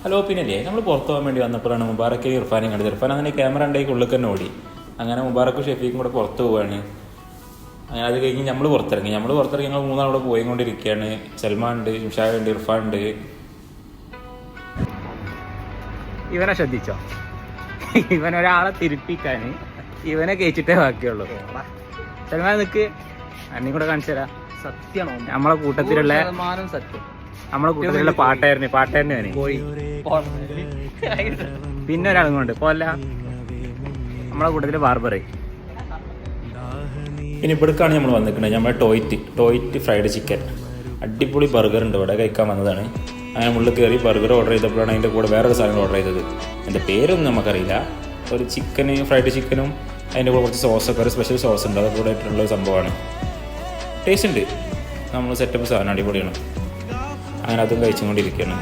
Hello പിന്നല്ലേ നമ്മൾ പുറത്ത് പോകാൻ വേണ്ടി വന്നപ്പോഴാണ് മുബാറക്ക് ഇർഫാനും കണ്ടത്. ഇർഫാൻ അങ്ങനെ ക്യാമറ ഉണ്ടെങ്കിൽ ഉള്ളിൽ തന്നെ ഓടി. അങ്ങനെ മുബാറക്കും ഷെഫീക്കും കൂടെ പുറത്ത് പോവുകയാണ്. അങ്ങനെ അത് കഴിഞ്ഞ് നമ്മൾ പുറത്തിറങ്ങി ഞങ്ങൾ മൂന്നാളോടെ പോയിക്കൊണ്ടിരിക്കുകയാണ്. സൽമാൻ ഉണ്ട്, ഷിംഷാദ് ഉണ്ട്, ഇർഫാൻ ഉണ്ട്. ഇവനെ ശ്രദ്ധിച്ചോ, ഇവൻ ഒരാളെ തിരിപ്പിക്കാൻ ഇവനെ കേച്ചിട്ടേ ബാക്കിയുള്ളൂ. സൽമാൻ നിൽക്ക്, അന്നീ കൂടെ കാണിച്ചു തരാം. സത്യമാണോ? നമ്മളെ കൂട്ടത്തിലുള്ള സത്യം. പാട്ടായിരുന്നു പിന്നെ ഒരാളും കൊണ്ട് പോലെ നമ്മളെ കൂട്ടത്തില് ബാർബർ. പിന്നെ ഇവിടേക്കാണ് നമ്മൾ വന്നിട്ടുണ്ട്. നമ്മളെ ടോയ്റ്റ് ഫ്രൈഡ് ചിക്കൻ, അടിപൊളി ബർഗർ ഉണ്ട്. ഇവിടെ കഴിക്കാൻ വന്നതാണ്. അങ്ങനെ ഉള്ളിൽ കയറി ബർഗർ ഓർഡർ ചെയ്തപ്പോഴാണ് അതിൻ്റെ കൂടെ വേറൊരു സാധനം ഓർഡർ ചെയ്തത്. എൻ്റെ പേരൊന്നും നമുക്കറിയില്ല. ഒരു ഫ്രൈഡ് ചിക്കനും അതിൻ്റെ കൂടെ കുറച്ച് സോസൊക്കെ, ഒരു സ്പെഷ്യൽ സോസ് ഉണ്ട്, അതൊക്കെ കൂടെ ഇട്ടിട്ടുള്ള സംഭവമാണ്. ടേസ്റ്റ് ഉണ്ട്, നമ്മൾ സെറ്റപ്പ് സാധനം അടിപൊളിയാണ്. അങ്ങനെ അതും കഴിച്ചുകൊണ്ടിരിക്കുകയാണ്.